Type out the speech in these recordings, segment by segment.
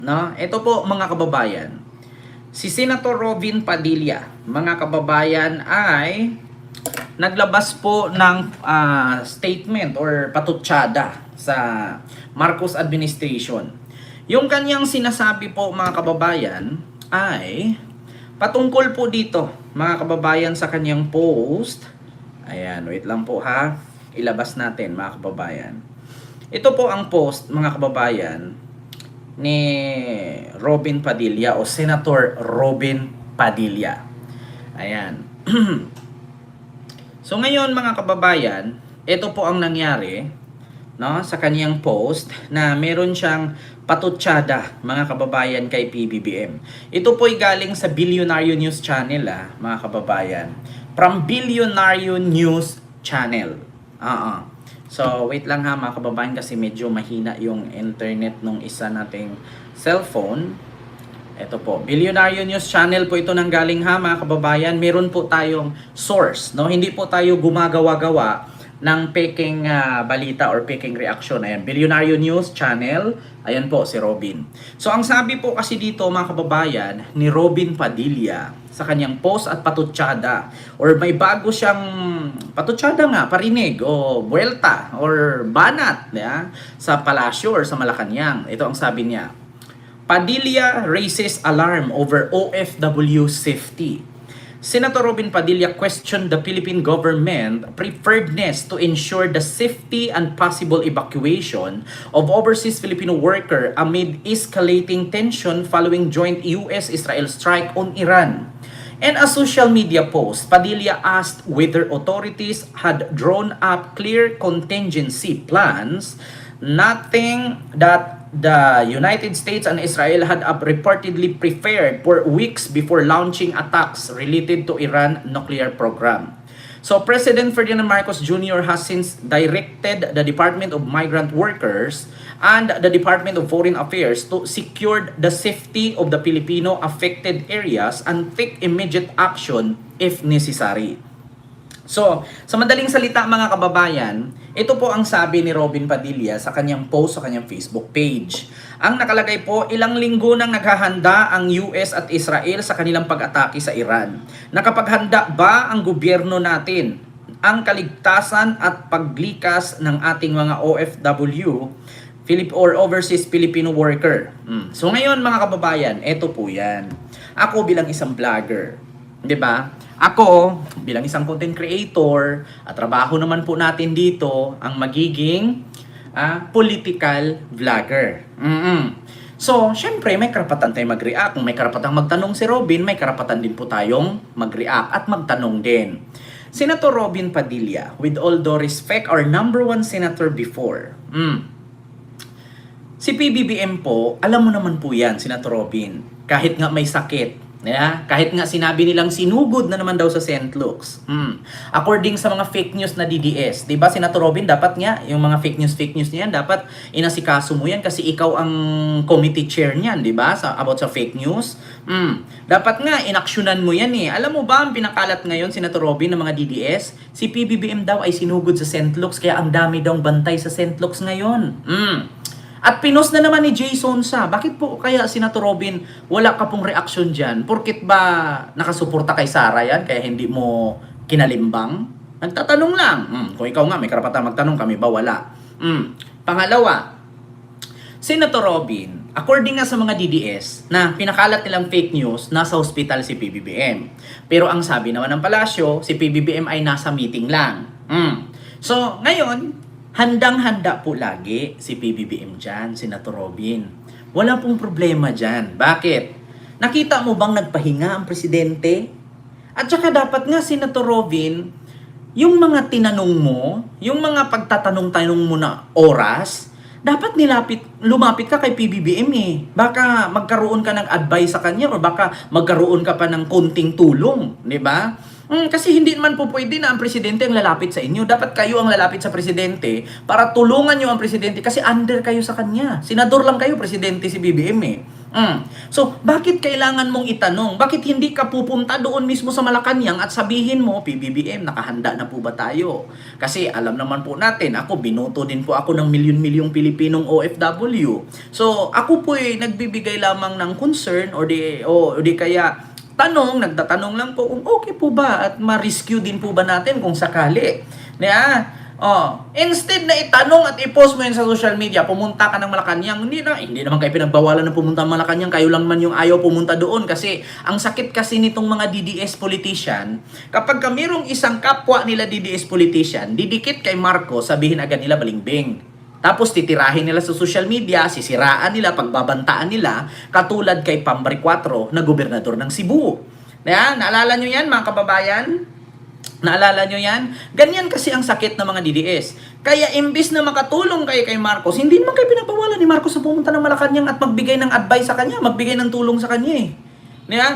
No? Ito po mga kababayan, si Senator Robin Padilla, mga kababayan, ay naglabas po ng statement or patutsada sa Marcos administration. Yung kanyang sinasabi po mga kababayan ay patungkol po dito mga kababayan sa kanyang post. Ayan, wait lang po ha. Ilabas natin mga kababayan. Ito po ang post mga kababayan ni Robin Padilla o Senator Robin Padilla. Ayan. So ngayon mga kababayan, ito po ang nangyari no, sa kaniyang post na meron siyang patutsada mga kababayan kay PBBM. Ito po ay galing sa Billionario News Channel mga kababayan. From Billionario News Channel. So wait lang ha mga kababayan kasi medyo mahina yung internet nung isa nating cellphone. Ito po, Billionario News Channel po ito nang galing ha mga kababayan. Meron po tayong source, no? Hindi po tayo gumagawa-gawa ng peking balita or peking reaction. Ayan, Billionario News Channel. Ayan po si Robin. So ang sabi po kasi dito mga kababayan ni Robin Padilla sa kanyang post at patutsada or may bago siyang patutsada nga, parinig o buwelta or banat sa palasyo or sa Malacanang. Ito ang sabi niya. Padilla raises alarm over OFW safety. Senator Robin Padilla questioned the Philippine government preparedness to ensure the safety and possible evacuation of overseas Filipino worker amid escalating tension following joint US-Israel strike on Iran. In a social media post, Padilla asked whether authorities had drawn up clear contingency plans, noting that the United States and Israel had reportedly prepared for weeks before launching attacks related to Iran nuclear program. So President Ferdinand Marcos Jr. has since directed the Department of Migrant Workers and the Department of Foreign Affairs to secure the safety of the Filipino affected areas and take immediate action if necessary. So, sa madaling salita mga kababayan, ito po ang sabi ni Robin Padilla sa kanyang post sa kanyang Facebook page. Ang nakalagay po, ilang linggo nang naghahanda ang US at Israel sa kanilang pag-atake sa Iran. Nakapaghanda ba ang gobyerno natin ang kaligtasan at paglikas ng ating mga OFW or overseas Filipino worker? So ngayon mga kababayan, ito po yan. Ako bilang isang vlogger, 'di ba? Ako, bilang isang content creator, at trabaho naman po natin dito ang magiging political vlogger. So, syempre, may karapatan tayong mag-react. Kung may karapatang magtanong si Robin, may karapatan din po tayong mag-react at magtanong din. Senator Robin Padilla, with all due respect, our number one senator before. Si PBBM po, alam mo naman po yan, Senator Robin. Kahit nga may sakit, kahit nga sinabi nilang sinugod na naman daw sa St. Luke's. According sa mga fake news na DDS, 'di ba Senator Robin, dapat nga yung mga fake news niyan dapat inasikaso mo yan kasi ikaw ang committee chair niyan, 'di ba? About sa fake news. Dapat nga inaksyonan mo yan eh. Alam mo ba ang pinakalat ngayon Senator Robin ng mga DDS? Si PBBM daw ay sinugod sa St. Luke's kaya ang dami daw bantay sa St. Luke's ngayon. At pinost na naman ni Jason sa. Bakit po kaya Senator Robin wala ka pong reaksyon dyan? Porkit ba nakasuporta kay Sara yan kaya hindi mo kinalimbang? Nagtatanong lang. Kung ikaw nga may karapatan magtanong, kami ba wala? Pangalawa, Senator Robin, according nga sa mga DDS na pinakalat nilang fake news, nasa hospital si PBBM. Pero ang sabi naman ng palasyo, si PBBM ay nasa meeting lang. So ngayon, handang-handa po lagi si PBBM dyan, Senator Robin. Wala pong problema dyan. Bakit? Nakita mo bang nagpahinga ang presidente? At saka dapat nga, Senator Robin, yung mga tinanong mo, yung mga pagtatanong-tanong mo na oras, dapat lumapit ka kay PBBM eh. Baka magkaroon ka ng advice sa kanya or baka magkaroon ka pa ng konting tulong, di ba? Kasi hindi naman po pwede na ang presidente ang lalapit sa inyo. Dapat kayo ang lalapit sa presidente para tulungan nyo ang presidente kasi under kayo sa kanya. Senador lang kayo, presidente si BBM eh. So, bakit kailangan mong itanong? Bakit hindi ka pupunta doon mismo sa Malacanang at sabihin mo, PBBM, nakahanda na po ba tayo? Kasi alam naman po natin, ako, binoto din po ako ng milyon-milyong Pilipinong OFW. So, ako po nagbibigay lamang ng concern or di kaya nagtatanong lang po kung okay po ba at ma-rescue din po ba natin kung sakali. Instead na itanong at i-post mo yun sa social media, pumunta ka ng Malacanang, hindi naman kayo pinagbawalan ng pumunta ng Malacanang, kayo lang man yung ayaw pumunta doon kasi ang sakit kasi nitong mga DDS politician, kapag mayroong isang kapwa nila DDS politician, didikit kay Marcos, sabihin agad nila balimbing. Tapos titirahin nila sa social media, sisiraan nila, pagbabantaan nila, katulad kay Pambari 4 na gobernador ng Cebu. Naalala nyo yan mga kababayan? Naalala nyo yan? Ganyan kasi ang sakit ng mga DDS. Kaya imbis na makatulong kayo kay Marcos, hindi naman kayo pinagbawalan ni Marcos na pumunta ng Malacanang at magbigay ng advice sa kanya, magbigay ng tulong sa kanya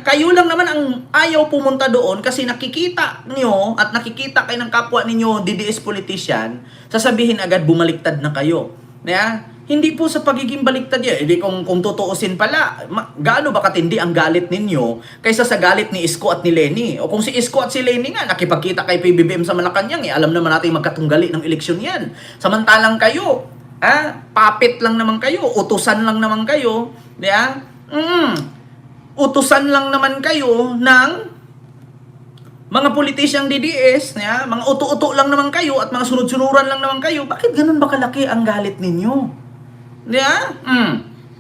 Kayo lang naman ang ayaw pumunta doon kasi nakikita nyo at nakikita kayo ng kapwa ninyo DDS politician, sasabihin agad bumaliktad na kayo. Hindi po sa pagiging baliktad yan. Hindi kung tutuusin pala, gaano ba katindi ang galit ninyo kaysa sa galit ni Isko at ni Lenny? O kung si Isko at si Lenny nga, nakipagkita kay PBBM sa Malacanang, alam naman natin magkatunggali ng eleksyon yan. Samantalang kayo, puppet lang naman kayo, utusan lang naman kayo, utusan lang naman kayo ng mga politisyang DDS, mga uto-uto lang naman kayo at mga sunod-sunuran lang naman kayo. Bakit ganun ba kalaki ang galit ninyo?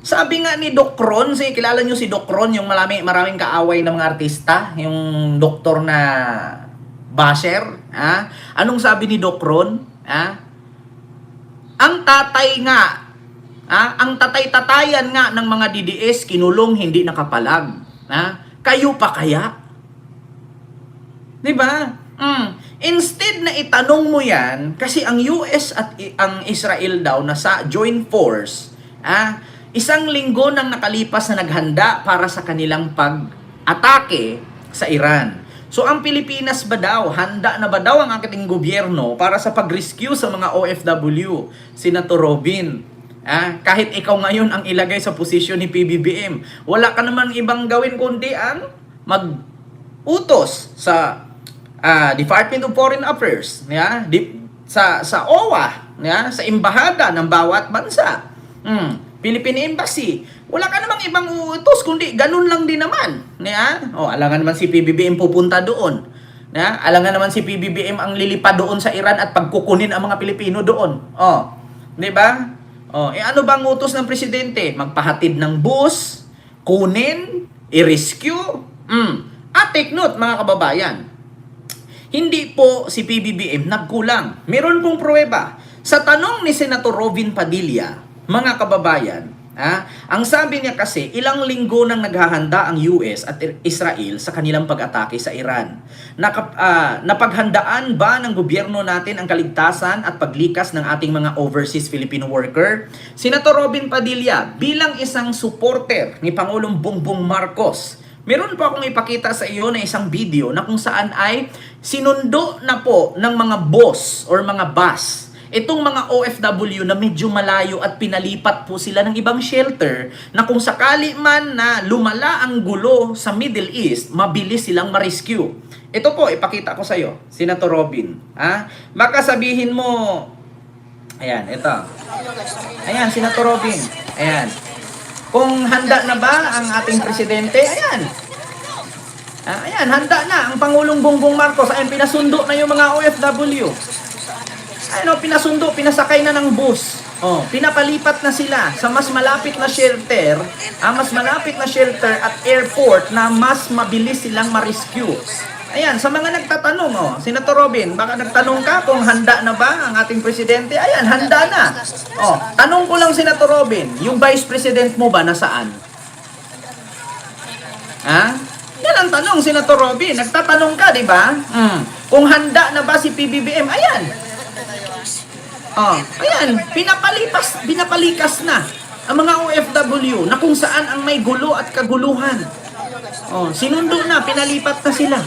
Sabi nga ni Doc Ron, kilala nyo si Doc Ron, yung maraming kaaway ng mga artista, yung doktor na basher. Anong sabi ni Doc Ron? Ang tatay nga, ang tatay-tatayan nga ng mga DDS, kinulong, hindi nakapalag. Kayo pa kaya? Diba? Instead na itanong mo yan, kasi ang US at ang Israel daw nasa joint force, isang linggo nang nakalipas na naghanda para sa kanilang pag-atake sa Iran. So ang Pilipinas ba daw, handa na ba daw ang ating gobyerno para sa pag-rescue sa mga OFW? Senator Robin, kahit ikaw ngayon ang ilagay sa posisyon ni PBBM, wala ka naman ibang gawin kundi ang mag-utos sa Department of Foreign Affairs, sa OWA, sa embahada ng bawat bansa, Philippine Embassy. Wala ka namang ibang utos, kundi ganun lang din naman. Alangan naman si PBBM pupunta doon. Alangan naman si PBBM ang lilipad doon sa Iran at pagkukunin ang mga Pilipino doon. Di ba? Ano bang utos ng presidente? Magpahatid ng bus, kunin, i-rescue. At take note mga kababayan, hindi po si PBBM nagkulang. Meron pong pruweba. Sa tanong ni Senator Robin Padilla, mga kababayan, ang sabi niya kasi, ilang linggo nang naghahanda ang US at Israel sa kanilang pag-atake sa Iran. Napaghandaan ba ng gobyerno natin ang kaligtasan at paglikas ng ating mga overseas Filipino worker? Senator Robin Padilla, bilang isang supporter ni Pangulong Bongbong Marcos, meron po akong ipakita sa iyo na isang video na kung saan ay sinundo na po ng mga boss or mga bus itong mga OFW na medyo malayo at pinalipat po sila ng ibang shelter na kung sakali man na lumala ang gulo sa Middle East, mabilis silang ma-rescue. Ito po, ipakita ko sa iyo, Senator Robin. Baka sabihin mo, ayan, ito. Ayan, Senator Robin. Ayan. Kung handa na ba ang ating presidente? Ayan. Ayan, handa na ang Pangulong Bongbong Marcos. Ayan, pinasundo na yung mga OFW. Ayan, pinasundo, pinasakay na ng bus. Pinapalipat na sila sa mas malapit na shelter, at airport na mas mabilis silang ma-rescue. Ayan, sa mga nagtatanong, Senator Robin, baka nagtanong ka kung handa na ba ang ating presidente? Ayan, handa na. Tanong ko lang, Senator Robin, yung vice president mo ba nasaan? Yan ang tanong, Senator Robin. Nagtatanong ka, di ba? Kung handa na ba si PBBM? Ayan. Ayan, pinapalikas na ang mga OFW na kung saan ang may gulo at kaguluhan. Sinundo na, pinalipat na sila.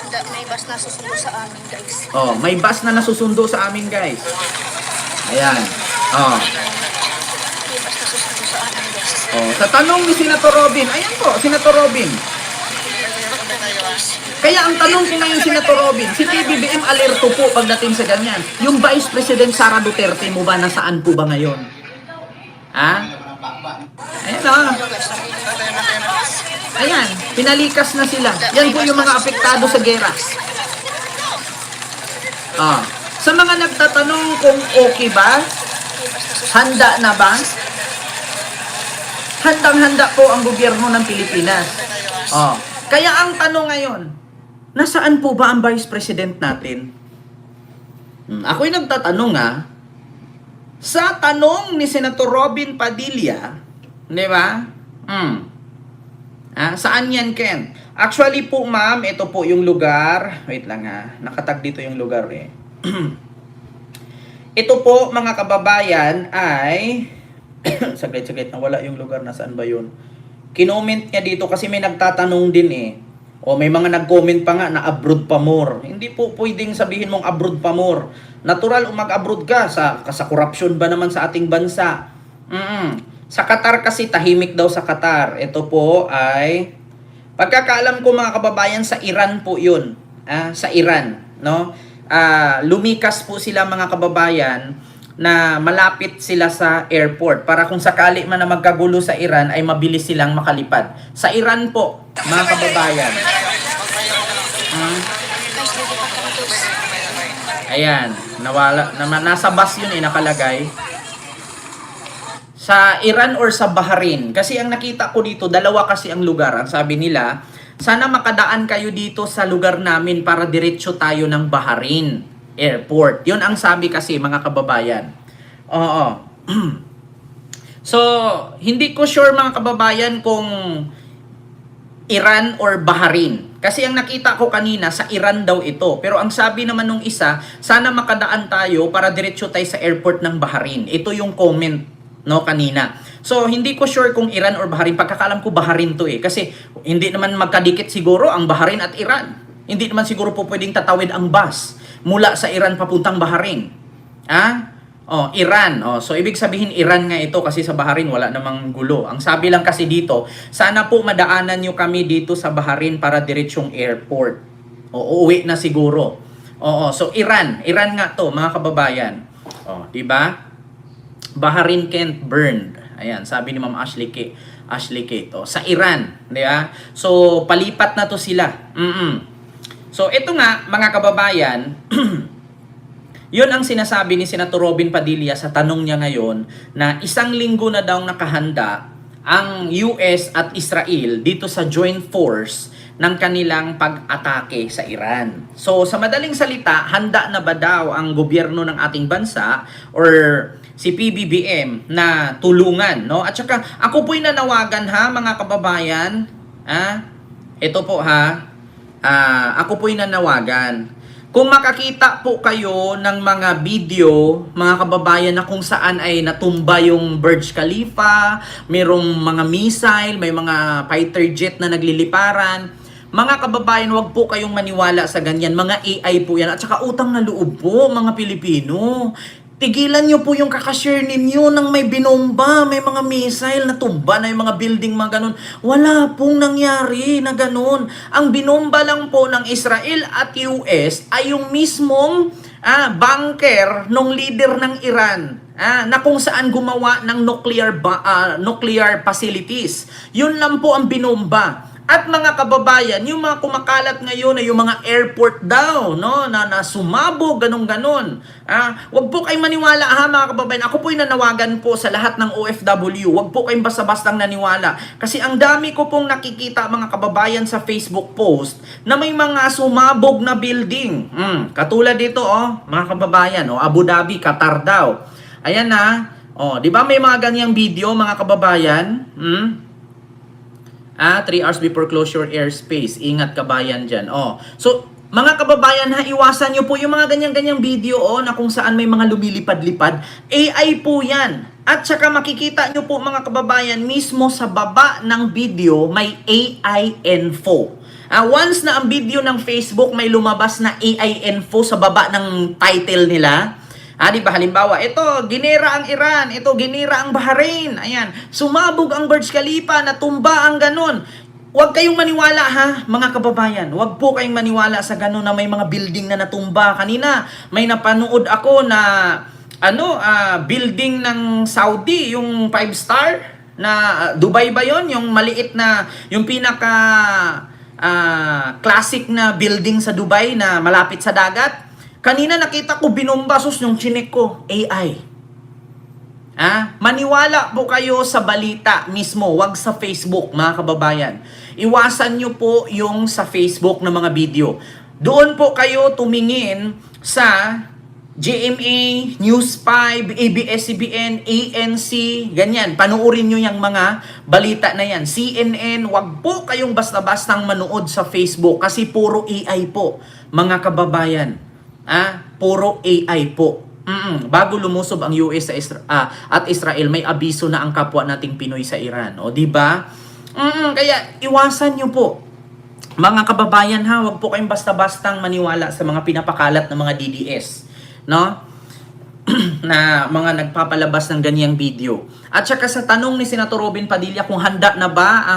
May bus na susundo sa amin, guys. May bus na nasusundo sa amin, guys. Ayan. May bus na susundo sa amin, guys. Oh, sa tanong ni Senator Robin, ayan po, Senator Robin. Kaya ang tanong ko ngayon, Senator Robin, si PBBM alerto po pagdating sa ganyan. Yung Vice President Sara Duterte mo ba, nasaan po ba ngayon? Ha? Ayan na. Ayan, pinalikas na sila. Yan po yung mga apektado sa gera. Ah. Sa mga nagtatanong kung okay ba, handa na ba? Handang-handa po ang gobyerno ng Pilipinas. Oh. Kaya ang tanong ngayon, nasaan po ba ang Vice President natin? Ako'y nagtatanong sa tanong ni Senator Robin Padilla, di ba? Saan yan, Ken? Actually po, ma'am, ito po yung lugar. Wait lang nakatag dito yung lugar eh. Ito po, mga kababayan, ay... saglit, nawala yung lugar. Nasaan ba yun? Kinoment niya dito kasi may nagtatanong din eh. O may mga nag-comment pa nga na abroad pa more. Hindi po pwedeng sabihin mong abroad pa more. Natural mag-abroad ka sa korupsyon ba naman sa ating bansa. Sa Qatar kasi, tahimik daw sa Qatar. Ito po ay, pagkakaalam ko mga kababayan, sa Iran po yun. Sa Iran, no? Lumikas po sila mga kababayan na malapit sila sa airport para kung sakali man na magkagulo sa Iran ay mabilis silang makalipad. Sa Iran po, mga kababayan. Ayan, nasa bus yun nakalagay. Sa Iran or sa Bahrain. Kasi ang nakita ko dito, dalawa kasi ang lugar. Ang sabi nila, sana makadaan kayo dito sa lugar namin para diretso tayo ng Bahrain Airport. Yun ang sabi kasi mga kababayan. Oo. So, hindi ko sure mga kababayan kung Iran or Bahrain. Kasi ang nakita ko kanina, sa Iran daw ito. Pero ang sabi naman nung isa, sana makadaan tayo para diretso tayo sa airport ng Bahrain. Ito yung comment, no, kanina. So, hindi ko sure kung Iran or Bahrain. Pagkakaalam ko Bahrain to eh. Kasi hindi naman magkadikit siguro ang Bahrain at Iran. Hindi naman siguro po pwedeng tatawid ang bus mula sa Iran papuntang Bahrain. Iran. So, ibig sabihin Iran nga ito kasi sa Bahrain wala namang gulo. Ang sabi lang kasi dito, sana po madaanan nyo kami dito sa Bahrain para diretsyong airport. Uuwi na siguro. So Iran. Iran nga to, mga kababayan. Diba? Bahrain can't burn. Ayan, sabi ni Ma'am Ashley Kate. Sa Iran. Diba? So, palipat na to sila. So, ito nga, mga kababayan, yun ang sinasabi ni Senator Robin Padilla sa tanong niya ngayon na 1 linggo na daw nakahanda ang US at Israel dito sa joint force ng kanilang pag-atake sa Iran. So, sa madaling salita, handa na ba daw ang gobyerno ng ating bansa or si PBBM na tulungan, no? At saka, ako po'y nanawagan mga kababayan, ito po ako po'y nanawagan. Kung makakita po kayo ng mga video, mga kababayan, na kung saan ay natumba yung Burj Khalifa, mayroong mga missile, may mga fighter jet na nagliliparan, mga kababayan, wag po kayong maniwala sa ganyan. Mga AI po yan. At saka utang na loob po, mga Pilipino. Tigilan nyo po yung kakashare ninyo ng may binomba, may mga missile na tumba na yung mga building, mga ganun. Wala pong nangyari na ganun. Ang binomba lang po ng Israel at US ay yung mismong bunker ng leader ng Iran na kung saan gumawa ng nuclear facilities. Yun lang po ang binomba. At mga kababayan, yung mga kumakalat ngayon ay yung mga airport daw, no, na sumabog, ganun-ganon. Wag po kayong maniwala mga kababayan. Ako po'y nanawagan po sa lahat ng OFW. Wag po kayong basta-bastang naniwala. Kasi ang dami ko pong nakikita mga kababayan sa Facebook post na may mga sumabog na building. Katulad dito, mga kababayan, Abu Dhabi, Qatar daw. Ayan di ba may mga ganyang video mga kababayan? 3 hours before closure airspace. Ingat kabayan dyan. So, mga kababayan iwasan nyo po yung mga ganyang-ganyang video na kung saan may mga lumilipad-lipad. AI po yan. At saka makikita nyo po mga kababayan, mismo sa baba ng video may AI info. Once na ang video ng Facebook may lumabas na AI info sa baba ng title nila, Di ba? Halimbawa, ito, ginera ang Iran, ito, ginera ang Bahrain. Ayan, sumabog ang Burj Khalifa, natumba ang ganun. Huwag kayong maniwala ha, mga kababayan. Huwag po kayong maniwala sa ganun na may mga building na natumba. Kanina, may napanood ako na building ng Saudi, yung 5-star na Dubai ba yon, yung maliit na, yung pinaka classic na building sa Dubai na malapit sa dagat. Kanina nakita ko binomba, sus, yung chinek ko, AI. Maniwala po kayo sa balita mismo, wag sa Facebook, mga kababayan. Iwasan nyo po yung sa Facebook na mga video. Doon po kayo tumingin sa GMA, News 5, ABS-CBN, ANC, ganyan. Panuorin nyo yung mga balita na yan. CNN, wag po kayong basta-bastang manood sa Facebook kasi puro AI po, mga kababayan. Puro AI po. Bago lumusob ang US at Israel, may abiso na ang kapwa nating Pinoy sa Iran. O, di ba? Kaya iwasan nyo po. Mga kababayan ha, wag po kayong basta-bastang maniwala sa mga pinapakalat ng mga DDS. No? Na mga nagpapalabas ng ganyang video. At saka sa tanong ni Senator Robin Padilla kung handa na ba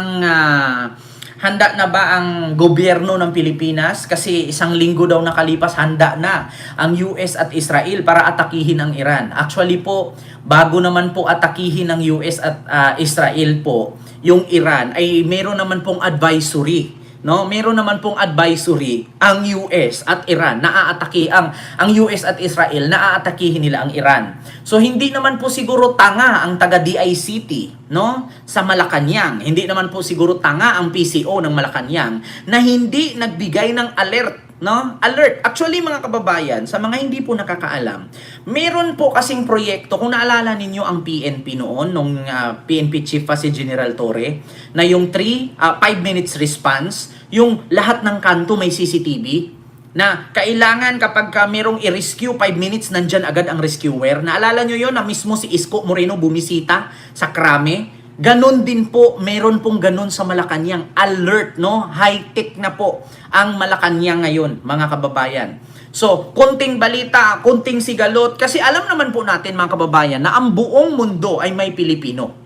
ang gobyerno ng Pilipinas, kasi isang linggo daw nakalipas, handa na ang US at Israel para atakihin ang Iran. Actually po, bago naman po atakihin ng US at Israel po yung Iran, ay meron naman pong advisory. No, meron naman pong advisory ang US at Iran, naaatake ang US at Israel, naaatakihin nila ang Iran. So hindi naman po siguro tanga ang taga DICT, no, sa Malacanang. Hindi naman po siguro tanga ang PCO ng Malacanang na hindi nagbigay ng alert, no? Alert. Actually, mga kababayan, sa mga hindi po nakakaalam, meron po kasing proyekto, kung naalala ninyo ang PNP noon, nung PNP chief pa si General Torre, na yung 5 minutes response, yung lahat ng kanto may CCTV, na kailangan kapag merong i-rescue, 5 minutes, nandyan agad ang rescuer. Naalala nyo yun na mismo si Isko Moreno bumisita sa Krame? Ganon din po, meron pong ganon sa Malacanang. Alert, no? High-tech na po ang Malacanang ngayon, mga kababayan. So, konting balita, konting sigalot, kasi alam naman po natin, mga kababayan, na ang buong mundo ay may Pilipino.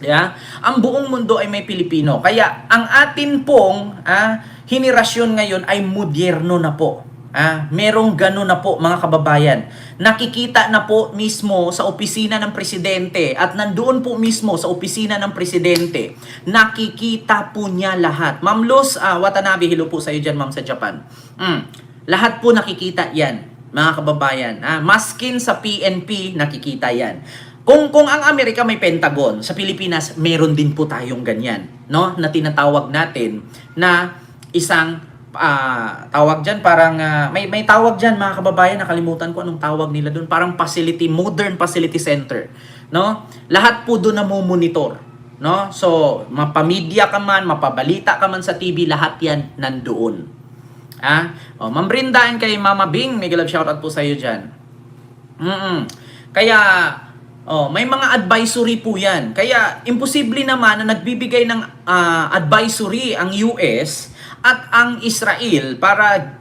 Yeah? Ang buong mundo ay may Pilipino. Kaya, ang atin pong henerasyon ngayon ay moderno na po. Merong gano'n na po, mga kababayan. Nakikita na po mismo sa opisina ng presidente at nandoon po mismo sa opisina ng presidente. Nakikita po niya lahat. Ma'am Luz Watanabe, hello po sa iyo dyan, ma'am, sa Japan. Lahat po nakikita yan, mga kababayan. Maskin sa PNP, nakikita yan. Kung ang Amerika may Pentagon, sa Pilipinas, meron din po tayong ganyan, no? Na tinatawag natin na isang tawag dyan, parang may tawag dyan, mga kababayan, nakalimutan ko anong tawag nila doon, parang facility, modern facility center, no? Lahat po doon na monitor, no? So, mapamedya ka man, mapabalita ka man sa TV, lahat yan nandoon. Ma'am Brenda and kay Mama Bing, mega love shoutout po sa iyo dyan. Kaya may mga advisory po yan. Kaya imposible naman na nagbibigay ng advisory ang US at ang Israel para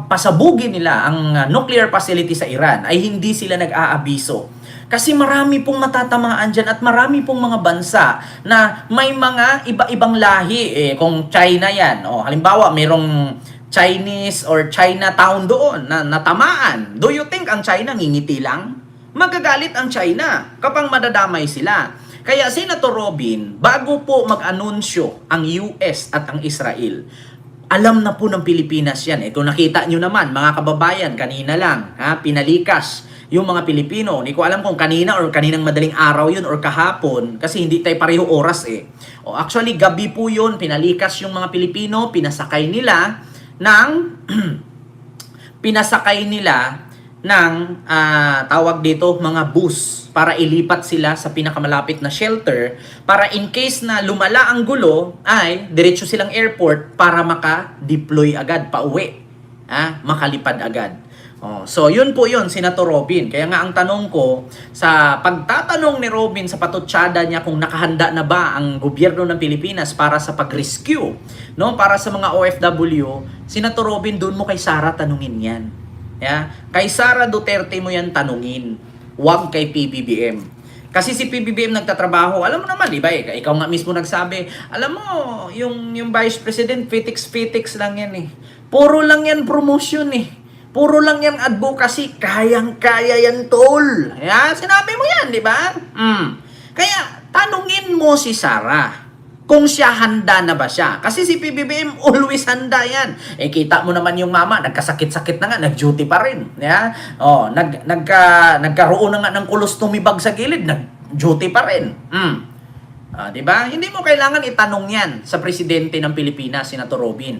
pasabugin nila ang nuclear facility sa Iran, ay hindi sila nag-aabiso. Kasi marami pong matatamaan dyan at marami pong mga bansa na may mga iba-ibang lahi. Kung China yan, halimbawa mayroong Chinese or Chinatown doon na natamaan. Do you think ang China ngingiti lang? Magagalit ang China kapag madadamay sila. Kaya Senator Robin, bago po mag-anunsyo ang US at ang Israel, alam na po ng Pilipinas yan. Kung nakita nyo naman, mga kababayan, kanina lang, pinalikas yung mga Pilipino. Hindi ko alam kung kanina or kaninang madaling araw yun or kahapon, kasi hindi tayo pareho oras actually, gabi po yun, pinalikas yung mga Pilipino, pinasakay nila ng tawag dito, mga bus para ilipat sila sa pinakamalapit na shelter para in case na lumala ang gulo ay diretso silang airport para maka-deploy agad, pauwi, makalipad agad. So yun po yun, Senator Robin. Kaya nga ang tanong ko, sa pagtatanong ni Robin sa patutsada niya kung nakahanda na ba ang gobyerno ng Pilipinas para sa pag-rescue, no, para sa mga OFW, Senator Robin, doon mo kay Sara tanungin yan. Kay Sara Duterte mo yan tanungin, huwag kay PBBM. Kasi si PBBM nagtatrabaho, alam mo naman, di ba? Ikaw nga mismo nagsabi, alam mo, yung Vice President, fitix lang yan eh. Puro lang yan promotion eh. Puro lang yan advocacy, kayang-kaya yan, tol. Sinabi mo yan, di ba? Kaya, tanungin mo si Sara kung siya handa na ba siya. Kasi si PBBM always handa yan. Kita mo naman yung mama, nagkasakit-sakit na nga, nag-duty pa rin. Nagkaroon na nga ng colostomy bag sa gilid, nag-duty pa rin. Diba? Hindi mo kailangan itanong yan sa presidente ng Pilipinas, Senator Robin.